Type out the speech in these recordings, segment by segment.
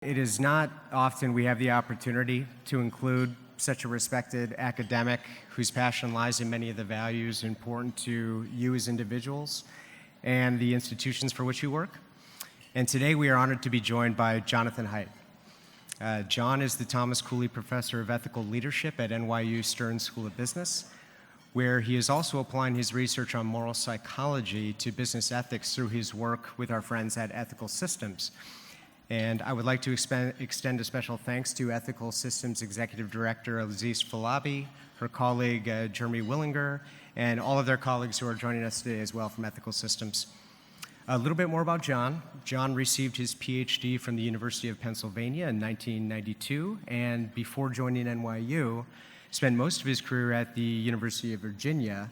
It is not often we have the opportunity to include such a respected academic whose passion lies in many of the values important to you as individuals and the institutions for which you work. And today we are honored to be joined by Jonathan Haidt. John is the Thomas Cooley Professor of Ethical Leadership at NYU Stern School of Business, where he is also applying his research on moral psychology to business ethics through his work with our friends at Ethical Systems. And I would like to extend a special thanks to Ethical Systems Executive Director Aziz Falabi, her colleague Jeremy Willinger, and all of their colleagues who are joining us today as well from Ethical Systems. A little bit more about John. John received his PhD from the University of Pennsylvania in 1992, and before joining NYU, spent most of his career at the University of Virginia.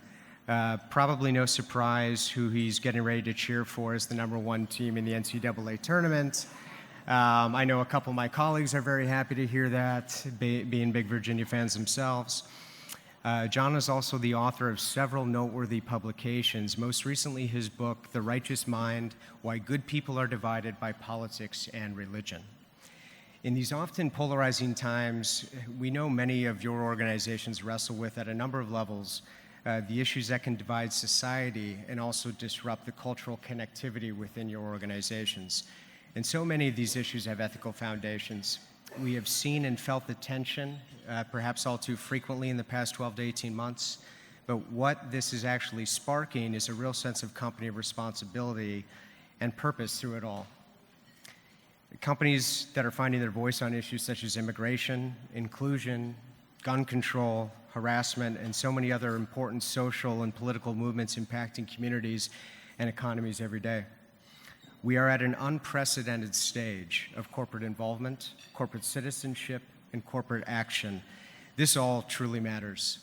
Probably no surprise who he's getting ready to cheer for as the #1 team in the NCAA tournament. I know a couple of my colleagues are very happy to hear that, being big Virginia fans themselves. John is also the author of several noteworthy publications, most recently his book, The Righteous Mind: Why Good People Are Divided by Politics and Religion. In these often polarizing times, we know many of your organizations wrestle with, at a number of levels, the issues that can divide society and also disrupt the cultural connectivity within your organizations. And so many of these issues have ethical foundations. We have seen and felt the tension, perhaps all too frequently in the past 12 to 18 months, but what this is actually sparking is a real sense of company responsibility and purpose through it all. Companies that are finding their voice on issues such as immigration, inclusion, gun control, harassment, and so many other important social and political movements impacting communities and economies every day. We are at an unprecedented stage of corporate involvement, corporate citizenship, and corporate action. This all truly matters.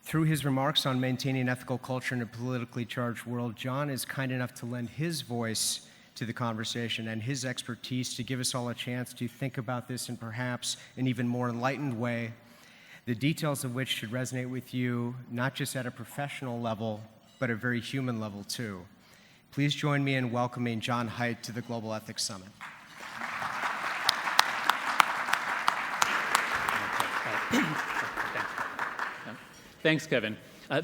Through his remarks on maintaining ethical culture in a politically charged world, John is kind enough to lend his voice to the conversation and his expertise to give us all a chance to think about this in perhaps an even more enlightened way, the details of which should resonate with you, not just at a professional level, but a very human level too. Please join me in welcoming John Haidt to the Global Ethics Summit. Thanks, Kevin.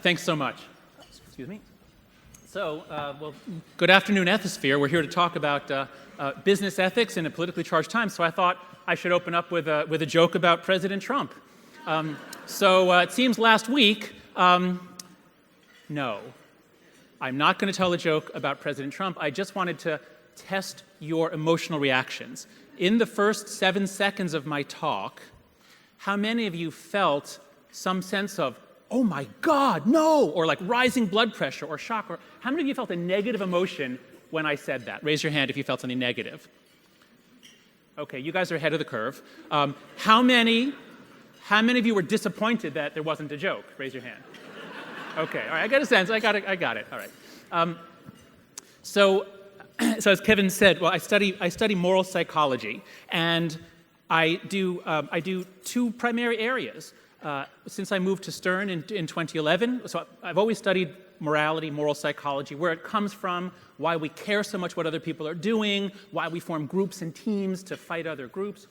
Thanks so much. Excuse me. So, well, good afternoon, Ethisphere. We're here to talk about business ethics in a politically charged time, so I thought I should open up with a joke about President Trump. It seems last week, no. I'm not going to tell a joke about President Trump. I just wanted to test your emotional reactions. In the first 7 seconds of my talk, how many of you felt some sense of, oh my God, no, or like rising blood pressure or shock? Or how many of you felt a negative emotion when I said that? Raise your hand if you felt something negative. Okay, you guys are ahead of the curve. How many of you were disappointed that there wasn't a joke? Raise your hand. Okay, all right, I got a sense, I got it, all right. So as Kevin said, well, I study moral psychology, and I do two primary areas. Since I moved to Stern in 2011, so I've always studied morality, moral psychology, where it comes from, why we care so much what other people are doing, why we form groups and teams to fight other groups.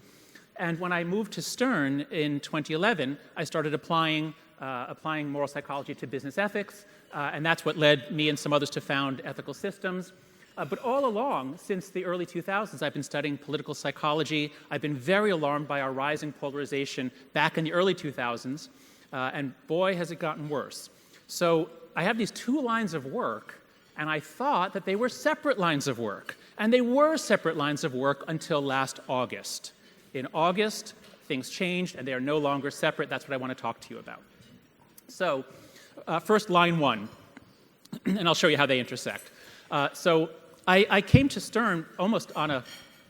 And when I moved to Stern in 2011, I started applying moral psychology to business ethics, and that's what led me and some others to found Ethical Systems. But all along, since the early 2000s, I've been studying political psychology. I've been very alarmed by our rising polarization back in the early 2000s, and boy, has it gotten worse. So I have these two lines of work, and I thought that they were separate lines of work, and they were separate lines of work until last August. In August, things changed, and they are no longer separate. That's what I want to talk to you about. So, first, line one, and I'll show you how they intersect. I came to Stern almost on a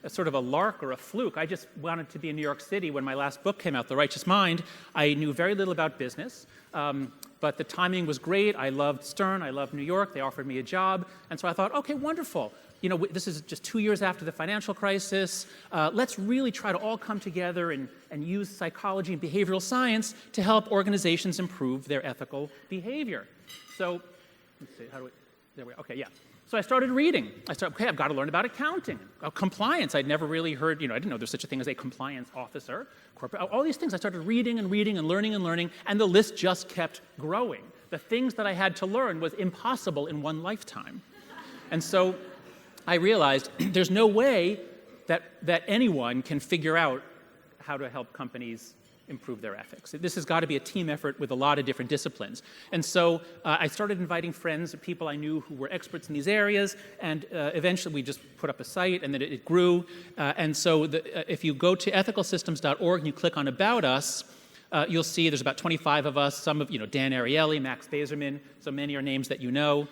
sort of a lark or a fluke. I just wanted to be in New York City when my last book came out, The Righteous Mind. I knew very little about business, but the timing was great. I loved Stern. I loved New York. They offered me a job. And so I thought, okay, wonderful. You know, this is just 2 years after the financial crisis. Let's really try to all come together and use psychology and behavioral science to help organizations improve their ethical behavior. So, let's see, there we go. Okay, yeah. So I started reading. Okay, I've got to learn about accounting, compliance. I'd never really heard, I didn't know there's such a thing as a compliance officer, corporate, all these things. I started reading and reading and learning, and the list just kept growing. The things that I had to learn was impossible in one lifetime. And so I realized there's no way that anyone can figure out how to help companies improve their ethics. This has got to be a team effort with a lot of different disciplines. And so I started inviting friends, people I knew who were experts in these areas, and eventually we just put up a site, and then it grew. And so if you go to ethicalsystems.org and you click on About Us, you'll see there's about 25 of us, some of, Dan Ariely, Max Bazerman, so many are names that you know.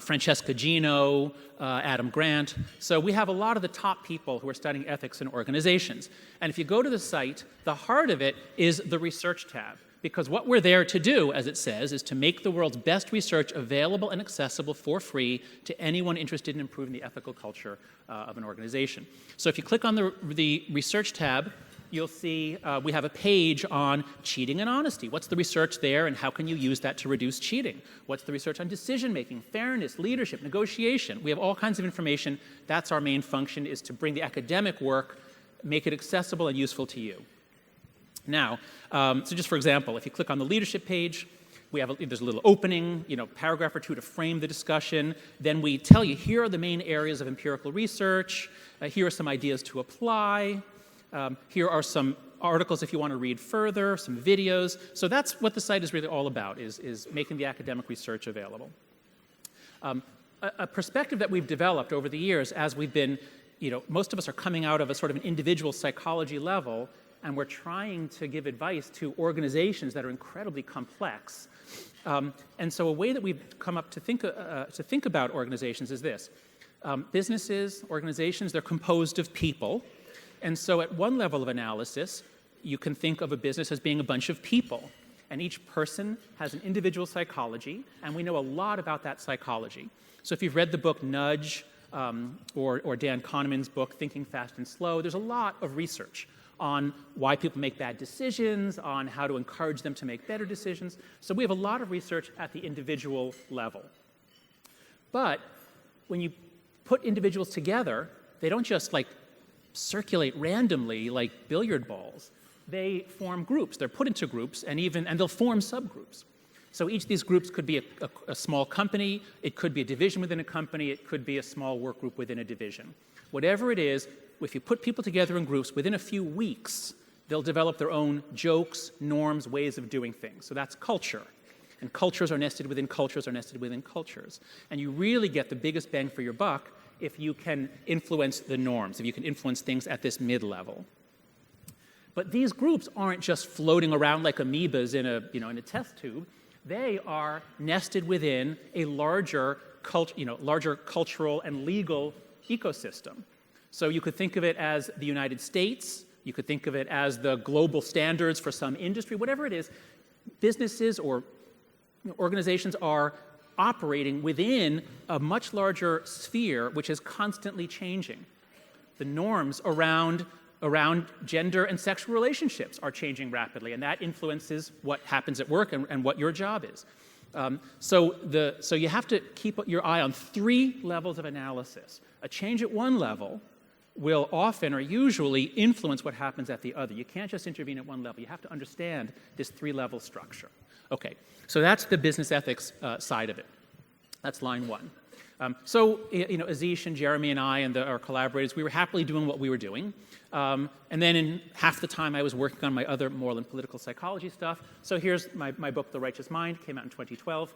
Francesca Gino, Adam Grant. So we have a lot of the top people who are studying ethics in organizations. And if you go to the site, the heart of it is the research tab. Because what we're there to do, as it says, is to make the world's best research available and accessible for free to anyone interested in improving the ethical culture of an organization. So if you click on the research tab, you'll see we have a page on cheating and honesty. What's the research there, and how can you use that to reduce cheating? What's the research on decision-making, fairness, leadership, negotiation? We have all kinds of information. That's our main function, is to bring the academic work, make it accessible and useful to you. Now, so just for example, if you click on the leadership page, there's a little opening, paragraph or two to frame the discussion. Then we tell you, here are the main areas of empirical research. Here are some ideas to apply. Here are some articles if you want to read further, some videos. So that's what the site is really all about, is making the academic research available. A perspective that we've developed over the years as we've been, most of us are coming out of a sort of an individual psychology level, and we're trying to give advice to organizations that are incredibly complex. And so a way that we've come up to think about organizations is this. Businesses, organizations, they're composed of people. And so at one level of analysis, you can think of a business as being a bunch of people. And each person has an individual psychology, and we know a lot about that psychology. So if you've read the book Nudge, or Dan Kahneman's book, Thinking Fast and Slow, there's a lot of research on why people make bad decisions, on how to encourage them to make better decisions. So we have a lot of research at the individual level. But when you put individuals together, they don't just circulate randomly like billiard balls. They form groups. They're put into groups, and they'll form subgroups. So each of these groups could be a small company, it could be a division within a company, it could be a small work group within a division. Whatever it is, if you put people together in groups, within a few weeks, they'll develop their own jokes, norms, ways of doing things. So that's culture. And cultures are nested within cultures are nested within cultures. And you really get the biggest bang for your buck if you can influence the norms, if you can influence things at this mid-level. But these groups aren't just floating around like amoebas in a test tube. They are nested within a larger cultural and legal ecosystem. So you could think of it as the United States. You could think of it as the global standards for some industry. Whatever it is, businesses or organizations are operating within a much larger sphere which is constantly changing. The norms around gender and sexual relationships are changing rapidly, and that influences what happens at work and what your job is. So you have to keep your eye on three levels of analysis. A change at one level will often or usually influence what happens at the other. You can't just intervene at one level. You have to understand this three-level structure. Okay, so that's the business ethics side of it. That's line one. So Azish and Jeremy and I and our collaborators, we were happily doing what we were doing. And then in half the time I was working on my other moral and political psychology stuff. So here's my book, The Righteous Mind, came out in 2012.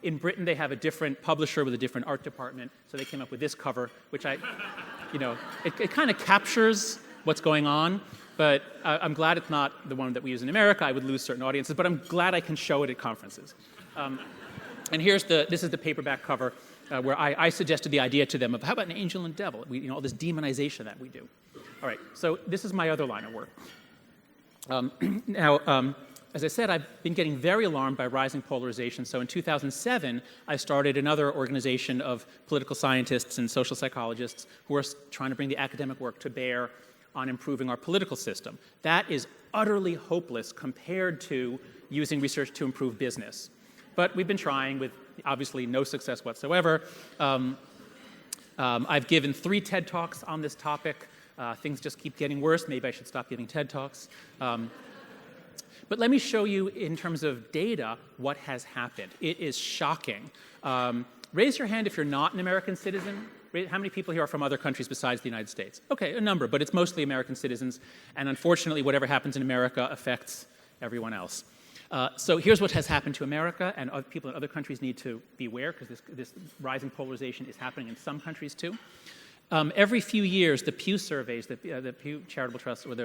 In Britain, they have a different publisher with a different art department, so they came up with this cover, which it kind of captures what's going on, but I'm glad it's not the one that we use in America. I would lose certain audiences, but I'm glad I can show it at conferences. And this is the paperback cover where I suggested the idea to them of how about an angel and devil? All this demonization that we do. All right, so this is my other line of work. Now, as I said, I've been getting very alarmed by rising polarization. So in 2007, I started another organization of political scientists and social psychologists who are trying to bring the academic work to bear on improving our political system. That is utterly hopeless compared to using research to improve business. But we've been trying with Obviously, no success whatsoever. I've given 3 TED Talks on this topic. Things just keep getting worse. Maybe I should stop giving TED Talks. But let me show you, in terms of data, what has happened. It is shocking. Raise your hand if you're not an American citizen. How many people here are from other countries besides the United States? Okay, a number, but it's mostly American citizens. And unfortunately, whatever happens in America affects everyone else. So here's what has happened to America, and other people in other countries need to be aware, because this rising polarization is happening in some countries too. Every few years, the Pew surveys, the Pew Charitable Trust, or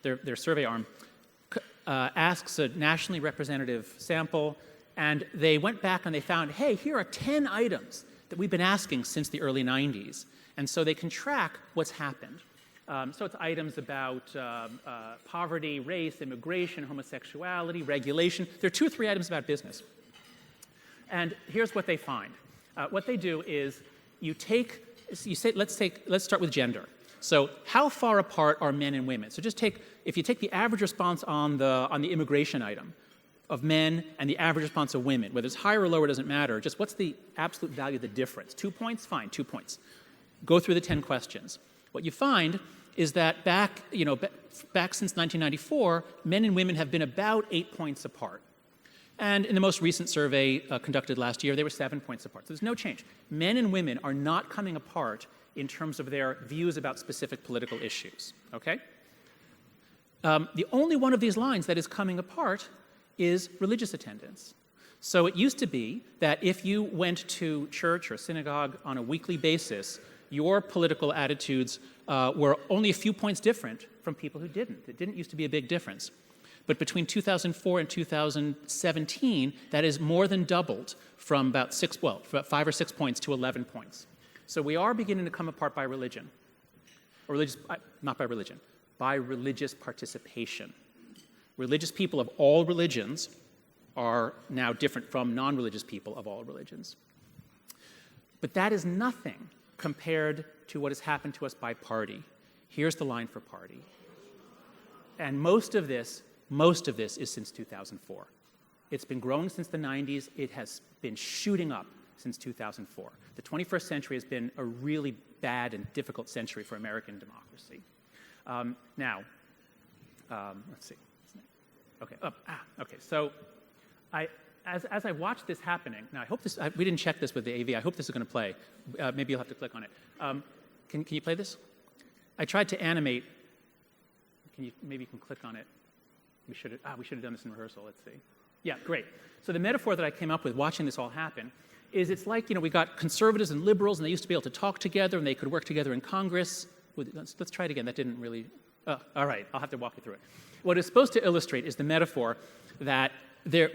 their survey arm, asks a nationally representative sample, and they went back and they found, hey, here are 10 items that we've been asking since the early 90s. And so they can track what's happened. So it's items about poverty, race, immigration, homosexuality, regulation. There are 2 or 3 items about business. And here's what they find. What they do is let's start with gender. So how far apart are men and women? So if you take the average response on the immigration item of men and the average response of women, whether it's higher or lower doesn't matter, just what's the absolute value of the difference? 2 points? Fine, 2 points. Go through the 10 questions. What you find is that back since 1994, men and women have been about 8 points apart. And in the most recent survey conducted last year, they were 7 points apart. So there's no change. Men and women are not coming apart in terms of their views about specific political issues, okay? The only one of these lines that is coming apart is religious attendance. So it used to be that if you went to church or synagogue on a weekly basis, your political attitudes were only a few points different from people who didn't. It didn't used to be a big difference. But between 2004 and 2017, that is more than doubled from about 5 or 6 points to 11 points. So we are beginning to come apart by religion. Not by religion, by religious participation. Religious people of all religions are now different from non-religious people of all religions. But that is nothing compared to what has happened to us by party. Here's the line for party. And most of this is since 2004. It's been growing since the 90s. It has been shooting up since 2004. The 21st century has been a really bad and difficult century for American democracy. Let's see. Okay. Okay. So, as I watch this happening, now I hope this. We didn't check this with the AV. I hope this is going to play. Maybe you'll have to click on it. Can you play this? I tried to animate. Maybe you can click on it. We should have done this in rehearsal. Let's see. Yeah, great. So the metaphor that I came up with watching this all happen is it's like, we got conservatives and liberals, and they used to be able to talk together, and they could work together in Congress. Let's try it again. That didn't really... all right, I'll have to walk you through it. What it's supposed to illustrate is the metaphor that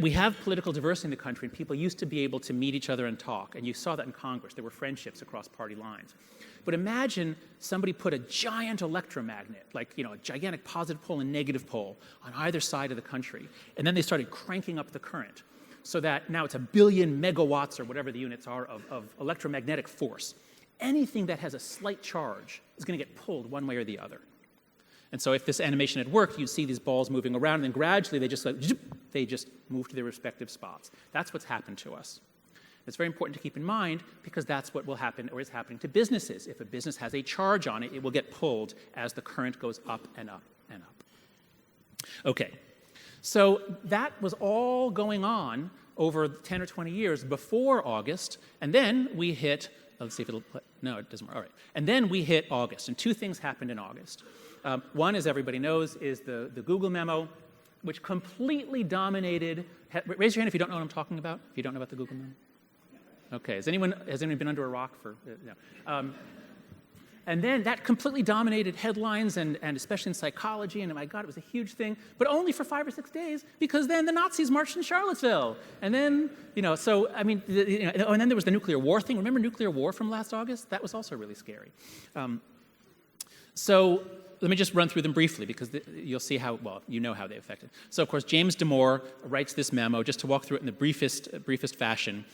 we have political diversity in the country, and people used to be able to meet each other and talk, and you saw that in Congress. There were friendships across party lines. But imagine somebody put a giant electromagnet, like a gigantic positive pole and negative pole, on either side of the country, and then they started cranking up the current so that now it's 1 billion megawatts, or whatever the units are, of electromagnetic force. Anything that has a slight charge is going to get pulled one way or the other. And so if this animation had worked, you'd see these balls moving around, and then gradually they just move to their respective spots. That's what's happened to us. It's very important to keep in mind, because that's what will happen, or is happening to businesses. If a business has a charge on it, it will get pulled as the current goes up and up and up. Okay, so that was all going on over 10 or 20 years before August, and then we hit, let's see if it'll play. No, it doesn't work. All right. And then we hit August, and 2 things happened in August. One, as everybody knows, is the Google memo, which completely dominated. Raise your hand if you don't know what I'm talking about, if you don't know about the Google memo. Okay, has anyone been under a rock for, no. And then that completely dominated headlines, and especially in psychology, and my God, it was a huge thing, but only for 5 or 6 days, because then the Nazis marched in Charlottesville. And then, and then there was the nuclear war thing. Remember nuclear war from last August? That was also really scary. So let me just run through them briefly, because you'll see how they affected. So, of course, James Damore writes this memo, just to walk through it in the briefest fashion.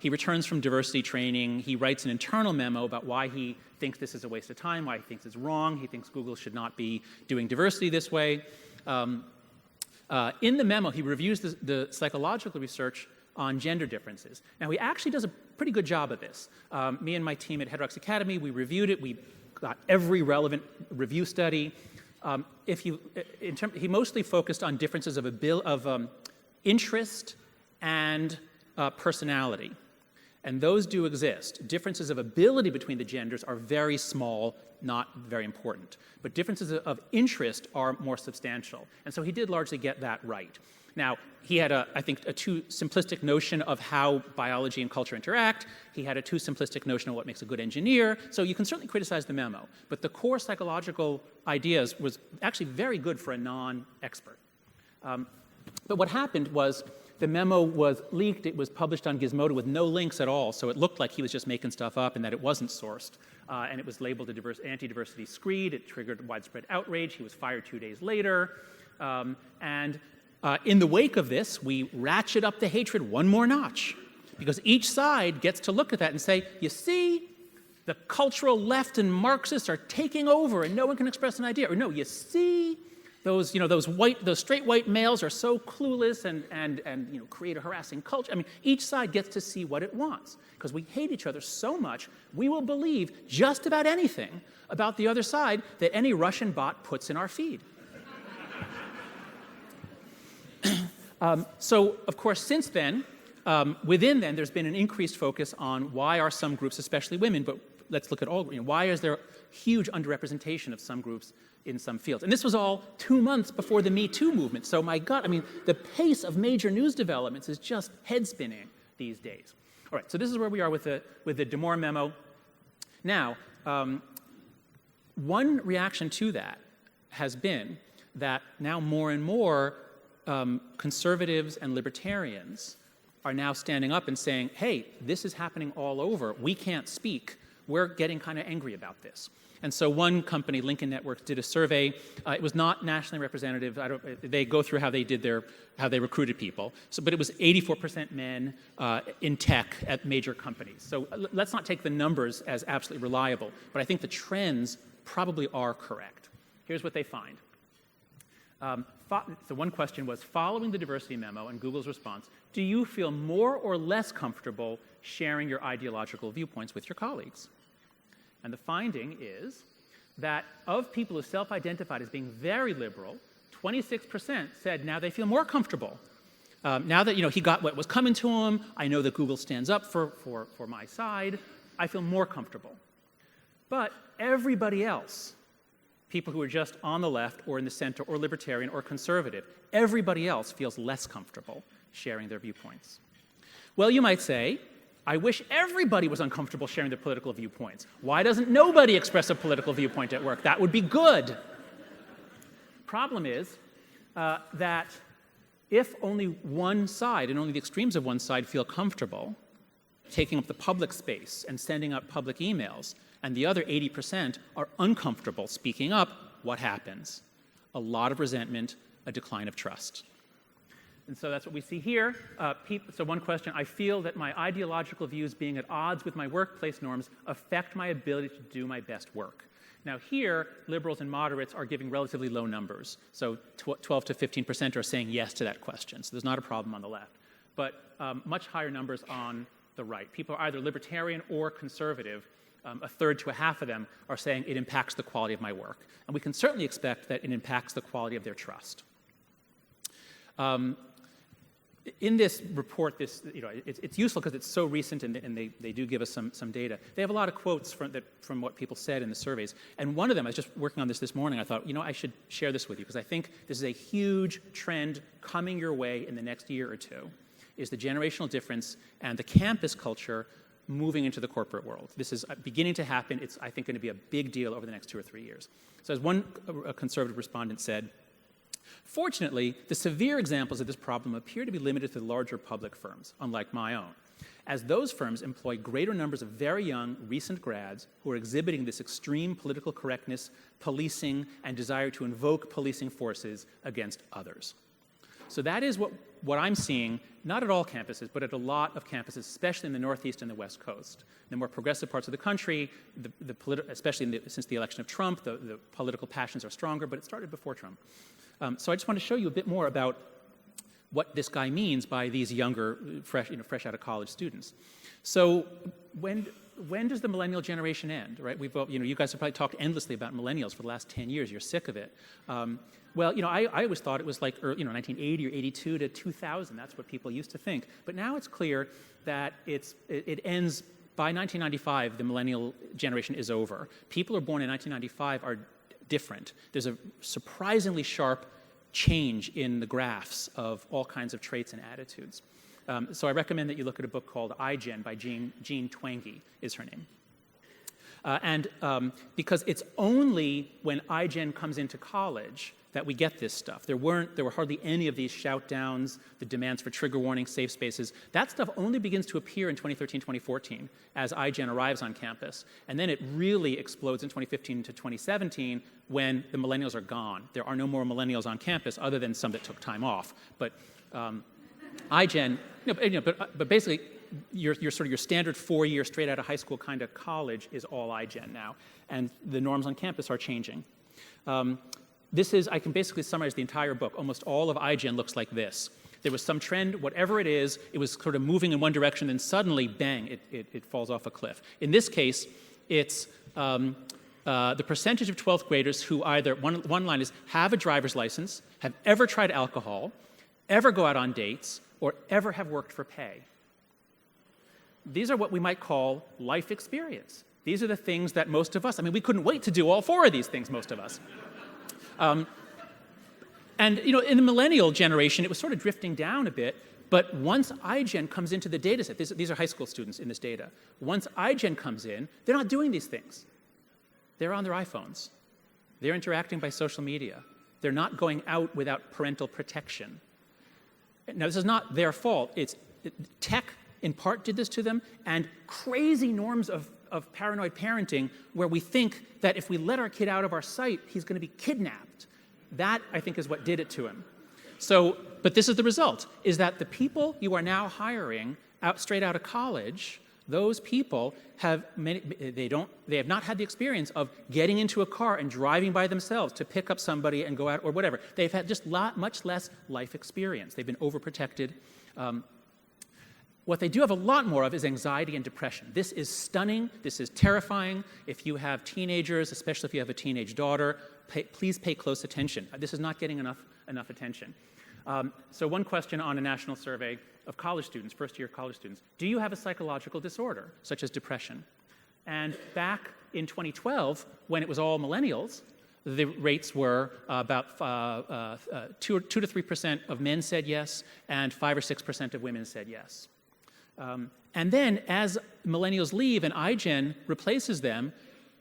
He returns from diversity training. He writes an internal memo about why he thinks this is a waste of time, why he thinks it's wrong. He thinks Google should not be doing diversity this way. In the memo, he reviews the psychological research on gender differences. Now, he actually does a pretty good job of this. Me and my team at Heterox Academy, we reviewed it. We got every relevant review study. He mostly focused on differences of interest and personality. And those do exist. Differences of ability between the genders are very small, not very important. But differences of interest are more substantial. And so he did largely get that right. Now, he had, I think, a too simplistic notion of how biology and culture interact. He had a too simplistic notion of what makes a good engineer. So you can certainly criticize the memo. But the core psychological ideas was actually very good for a non-expert. But what happened was the memo was leaked. It was published on Gizmodo with no links at all. So it looked like he was just making stuff up and that it wasn't sourced. And it was labeled an anti-diversity screed. It triggered widespread outrage. He was fired 2 days later. In the wake of this, we ratchet up the hatred one more notch, because each side gets to look at that and say, you see, the cultural left and Marxists are taking over and no one can express an idea. Or no, you see, those straight white males are so clueless and create a harassing culture. I mean, each side gets to see what it wants, because we hate each other so much, we will believe just about anything about the other side that any Russian bot puts in our feed. So, of course, since then, within then, there's been an increased focus on why are some groups, especially women, but let's look at all, why is there huge underrepresentation of some groups in some fields? And this was all 2 months before the Me Too movement. So, my God, I mean, the pace of major news developments is just head-spinning these days. All right, so this is where we are with the Damore memo. Now, one reaction to that has been that now more and more conservatives and libertarians are now standing up and saying, hey, this is happening all over. We can't speak. We're getting kind of angry about this. And so one company, Lincoln Networks, did a survey. It was not nationally representative. They go through how they recruited people. But it was 84% men in tech at major companies. So let's not take the numbers as absolutely reliable, but I think the trends probably are correct. Here's what they find. So one question was, following the diversity memo and Google's response, do you feel more or less comfortable sharing your ideological viewpoints with your colleagues? And the finding is that of people who self-identified as being very liberal, 26% said now they feel more comfortable. Now that he got what was coming to him, I know that Google stands up for my side, I feel more comfortable. But everybody else, people who are just on the left or in the center or libertarian or conservative, everybody else feels less comfortable sharing their viewpoints. Well, you might say, I wish everybody was uncomfortable sharing their political viewpoints. Why doesn't nobody express a political viewpoint at work? That would be good. Problem is that if only one side and only the extremes of one side feel comfortable taking up the public space and sending out public emails, and the other 80% are uncomfortable speaking up, what happens? A lot of resentment, a decline of trust. And so that's what we see here. So one question, I feel that my ideological views being at odds with my workplace norms affect my ability to do my best work. Now here, liberals and moderates are giving relatively low numbers. So 12 to 15% are saying yes to that question. So there's not a problem on the left. But much higher numbers on the right. People are either libertarian or conservative. A third to a half of them are saying it impacts the quality of my work. And we can certainly expect that it impacts the quality of their trust. In this report, it's useful because it's so recent and they do give us some data. They have a lot of quotes from what people said in the surveys. And one of them, I was just working on this morning, I thought, I should share this with you because I think this is a huge trend coming your way in the next year or two, is the generational difference and the campus culture moving into the corporate world. This is beginning to happen. It's, I think, going to be a big deal over the next 2 or 3 years. So as one conservative respondent said, fortunately, the severe examples of this problem appear to be limited to the larger public firms, unlike my own, as those firms employ greater numbers of very young, recent grads who are exhibiting this extreme political correctness, policing, and desire to invoke policing forces against others. So that is what I'm seeing, not at all campuses, but at a lot of campuses, especially in the Northeast and the West Coast. In the more progressive parts of the country, especially since the election of Trump, the political passions are stronger, but it started before Trump. So I just want to show you a bit more about what this guy means by these younger, fresh out of college students. So when does the millennial generation end, right? You guys have probably talked endlessly about millennials for the last 10 years. You're sick of it. Well, I always thought it was like 1980 or 82 to 2000. That's what people used to think. But now it's clear that it ends by 1995. The millennial generation is over. People who are born in 1995 are different. There's a surprisingly sharp change in the graphs of all kinds of traits and attitudes. So I recommend that you look at a book called iGen by Jean Twenge is her name. Because it's only when iGen comes into college that we get this stuff. There were hardly any of these shout-downs, the demands for trigger warnings, safe spaces. That stuff only begins to appear in 2013, 2014 as iGen arrives on campus. And then it really explodes in 2015 to 2017 when the millennials are gone. There are no more millennials on campus other than some that took time off. But iGen, but basically, your standard 4-year straight out of high school kind of college is all iGen now, and the norms on campus are changing. I can basically summarize the entire book. Almost all of iGen looks like this. There was some trend, whatever it is, it was sort of moving in one direction, then suddenly, bang, it falls off a cliff. In this case, it's the percentage of 12th graders who either, one line is, have a driver's license, have ever tried alcohol, ever go out on dates, or ever have worked for pay. These are what we might call life experience. These are the things that most of us, we couldn't wait to do all 4 of these things, most of us. And in the millennial generation, it was sort of drifting down a bit, but once iGen comes into the data set, these are high school students in this data. Once iGen comes in, they're not doing these things. They're on their iPhones. They're interacting by social media. They're not going out without parental protection. Now, this is not their fault. Tech, in part, did this to them, and crazy norms of paranoid parenting where we think that if we let our kid out of our sight, he's going to be kidnapped. That, I think, is what did it to him. But this is the result, is that the people you are now hiring straight out of college, those people have not had the experience of getting into a car and driving by themselves to pick up somebody and go out or whatever. They've had just much less life experience. They've been overprotected. What they do have a lot more of is anxiety and depression. This is stunning. This is terrifying. If you have teenagers, especially if you have a teenage daughter, please pay close attention. This is not getting enough attention. So one question on a national survey of college students, first-year college students, do you have a psychological disorder, such as depression? And back in 2012, when it was all millennials, the rates were about 2 to 3% of men said yes, and 5 or 6% of women said yes. And then, as millennials leave and iGen replaces them,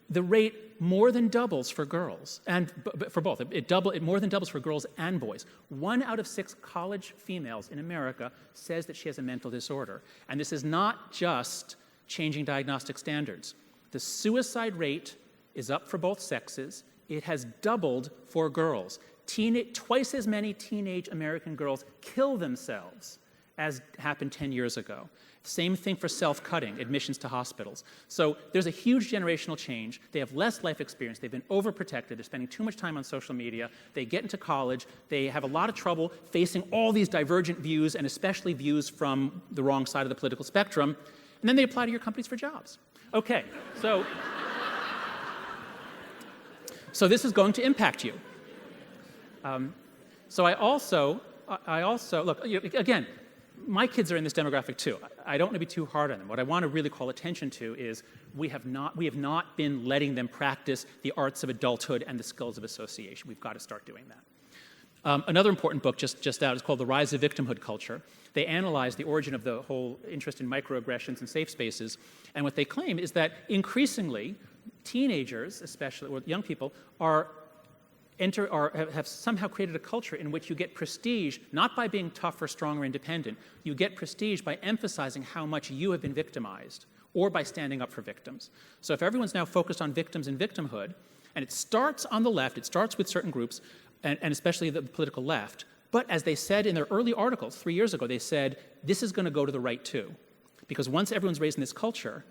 the rate more than doubles for girls, and for both. It more than doubles for girls and boys. 1 out of 6 college females in America says that she has a mental disorder. And this is not just changing diagnostic standards. The suicide rate is up for both sexes. It has doubled for girls. Twice as many teenage American girls kill themselves as happened 10 years ago. Same thing for self-cutting, admissions to hospitals. So there's a huge generational change. They have less life experience. They've been overprotected. They're spending too much time on social media. They get into college. They have a lot of trouble facing all these divergent views, and especially views from the wrong side of the political spectrum. And then they apply to your companies for jobs. Okay, so this is going to impact you. So I also look, again, my kids are in this demographic too. I don't want to be too hard on them. What I want to really call attention to is we have not been letting them practice the arts of adulthood and the skills of association. We've got to start doing that. Another important book just out is called The Rise of Victimhood Culture. They analyze the origin of the whole interest in microaggressions and safe spaces, and what they claim is that increasingly teenagers, especially, or young people, have somehow created a culture in which you get prestige, not by being tough or strong or independent. You get prestige by emphasizing how much you have been victimized or by standing up for victims. So if everyone's now focused on victims and victimhood, and it starts on the left, it starts with certain groups, and especially the political left, but as they said in their early articles 3 years ago, they said, this is going to go to the right too. Because once everyone's raised in this culture,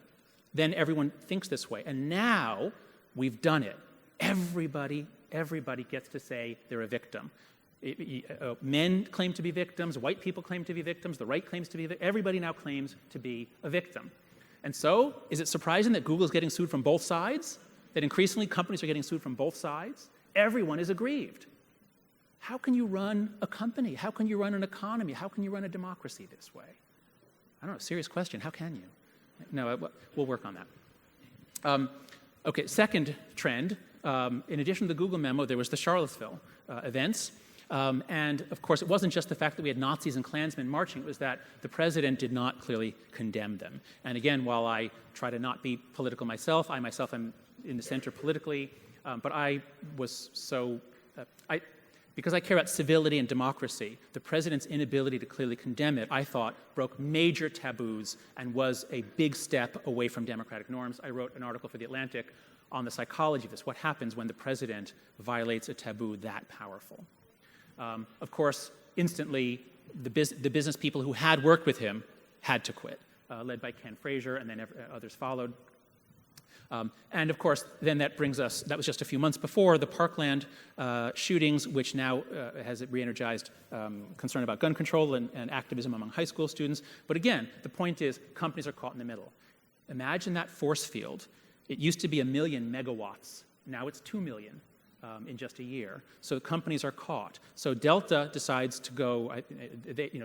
then everyone thinks this way. And now we've done it. Everybody gets to say they're a victim. Men claim to be victims, white people claim to be victims, the right claims to be victims, everybody now claims to be a victim. And so, is it surprising that Google is getting sued from both sides? That increasingly companies are getting sued from both sides? Everyone is aggrieved. How can you run a company? How can you run an economy? How can you run a democracy this way? I don't know, serious question. How can you? No, we'll work on that. Okay, second trend. In addition to the Google memo, there was the Charlottesville events. And of course, it wasn't just the fact that we had Nazis and Klansmen marching, it was that the president did not clearly condemn them. And again, while I try to not be political myself, I myself am in the center politically, but I was so, because I care about civility and democracy, the president's inability to clearly condemn it, I thought, broke major taboos and was a big step away from democratic norms. I wrote an article for The Atlantic on the psychology of this, what happens when the president violates a taboo that powerful. Of course, instantly, the business people who had worked with him had to quit, led by Ken Frazier, and then others followed. And of course, then that brings us, that was just a few months before the Parkland shootings, which now has re-energized concern about gun control and activism among high school students. But again, the point is, companies are caught in the middle. Imagine that force field. It used to be 1 million megawatts. Now it's 2 million. In just a year. So companies are caught. So Delta decides to go,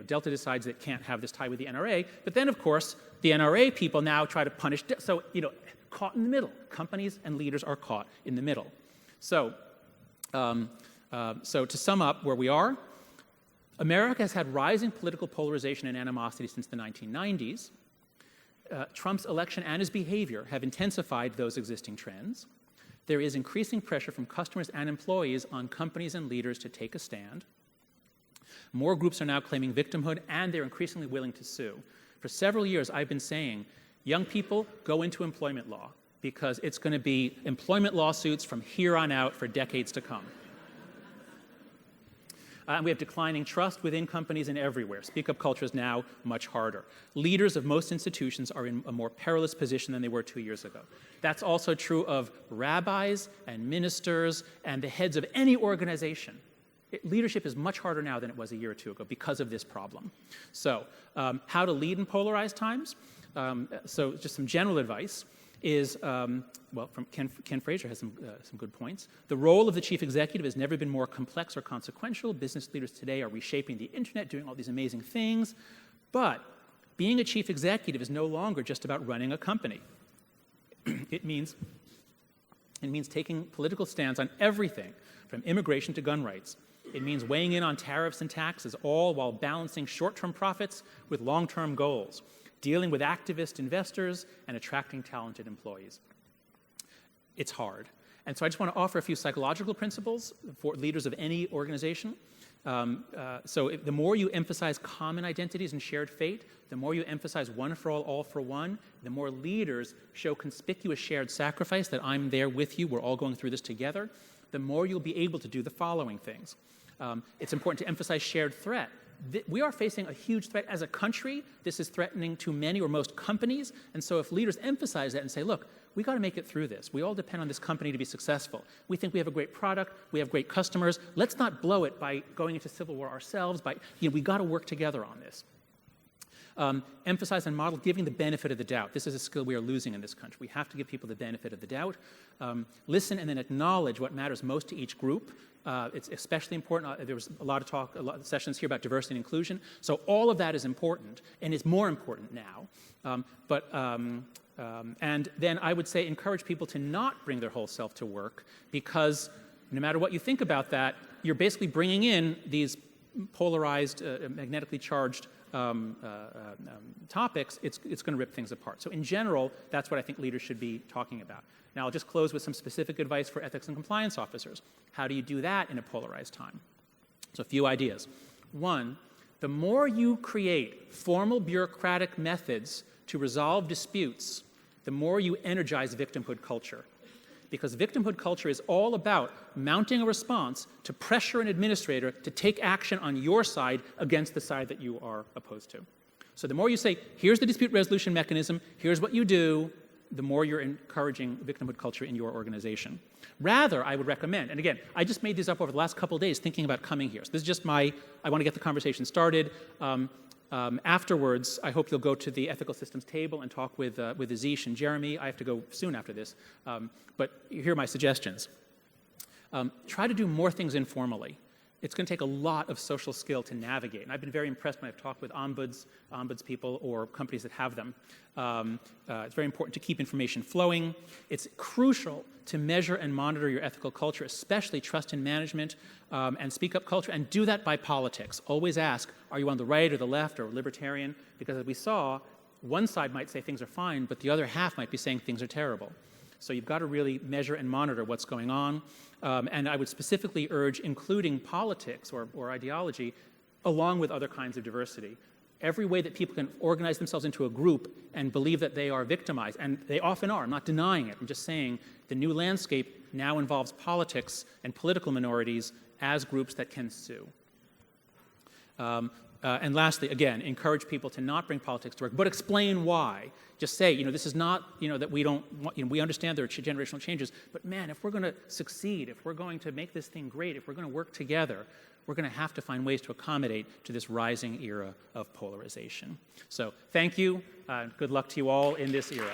Delta decides it can't have this tie with the NRA, but then of course, the NRA people now try to punish, so, caught in the middle. Companies and leaders are caught in the middle. So, so to sum up where we are, America has had rising political polarization and animosity since the 1990s. Trump's election and his behavior have intensified those existing trends. There is increasing pressure from customers and employees on companies and leaders to take a stand. More groups are now claiming victimhood, and they're increasingly willing to sue. For several years, I've been saying, young people, go into employment law, because it's going to be employment lawsuits from here on out for decades to come. And we have declining trust within companies and everywhere. Speak-up culture is now much harder. Leaders of most institutions are in a more perilous position than they were 2 years ago. That's also true of rabbis and ministers and the heads of any organization. Leadership is much harder now than it was a year or two ago because of this problem. So, how to lead in polarized times? So just some general advice is, well, from Ken Frazier has some good points. The role of the chief executive has never been more complex or consequential. Business leaders today are reshaping the internet, doing all these amazing things. But being a chief executive is no longer just about running a company. It means taking political stands on everything, from immigration to gun rights. It means weighing in on tariffs and taxes, all while balancing short-term profits with long-term goals, dealing with activist investors, and attracting talented employees. It's hard. And so I just want to offer a few psychological principles for leaders of any organization. The more you emphasize common identities and shared fate, the more you emphasize one for all for one, the more leaders show conspicuous shared sacrifice, that I'm there with you, we're all going through this together, the more you'll be able to do the following things. It's important to emphasize shared threat. We are facing a huge threat as a country. This is threatening to many or most companies. And so if leaders emphasize that and say, look, we got to make it through this. We all depend on this company to be successful. We think we have a great product. We have great customers. Let's not blow it by going into civil war ourselves. We got to work together on this. Emphasize and model giving the benefit of the doubt. This is a skill we are losing in this country. We have to give people the benefit of the doubt. Listen and then acknowledge what matters most to each group. It's especially important. There was a lot of sessions here about diversity and inclusion. So all of that is important, and it's more important now. And then I would say encourage people to not bring their whole self to work, because no matter what you think about that, you're basically bringing in these polarized, magnetically charged topics. It's going to rip things apart. So in general, that's what I think leaders should be talking about. Now, I'll just close with some specific advice for ethics and compliance officers. How do you do that in a polarized time? So a few ideas. One, the more you create formal bureaucratic methods to resolve disputes, the more you energize victimhood culture. Because victimhood culture is all about mounting a response to pressure an administrator to take action on your side against the side that you are opposed to. So the more you say, here's the dispute resolution mechanism, here's what you do, the more you're encouraging victimhood culture in your organization. Rather, I would recommend, and again, I just made these up over the last couple of days thinking about coming here. So this is just I want to get the conversation started. Afterwards, I hope you'll go to the ethical systems table and talk with Azish and Jeremy. I have to go soon after this, but here are my suggestions. Try to do more things informally. It's going to take a lot of social skill to navigate. And I've been very impressed when I've talked with ombuds people, or companies that have them. It's very important to keep information flowing. It's crucial to measure and monitor your ethical culture, especially trust in management and speak up culture, and do that by politics. Always ask, are you on the right or the left or libertarian? Because as we saw, one side might say things are fine, but the other half might be saying things are terrible. So you've got to really measure and monitor what's going on. And I would specifically urge including politics or ideology along with other kinds of diversity. Every way that people can organize themselves into a group and believe that they are victimized, and they often are, I'm not denying it, I'm just saying the new landscape now involves politics and political minorities as groups that can sue. And lastly, again, encourage people to not bring politics to work, but explain why. Just say, this is not, that we don't want, we understand there are generational changes, but man, if we're going to succeed, if we're going to make this thing great, if we're going to work together, we're going to have to find ways to accommodate to this rising era of polarization. So thank you. Good luck to you all in this era.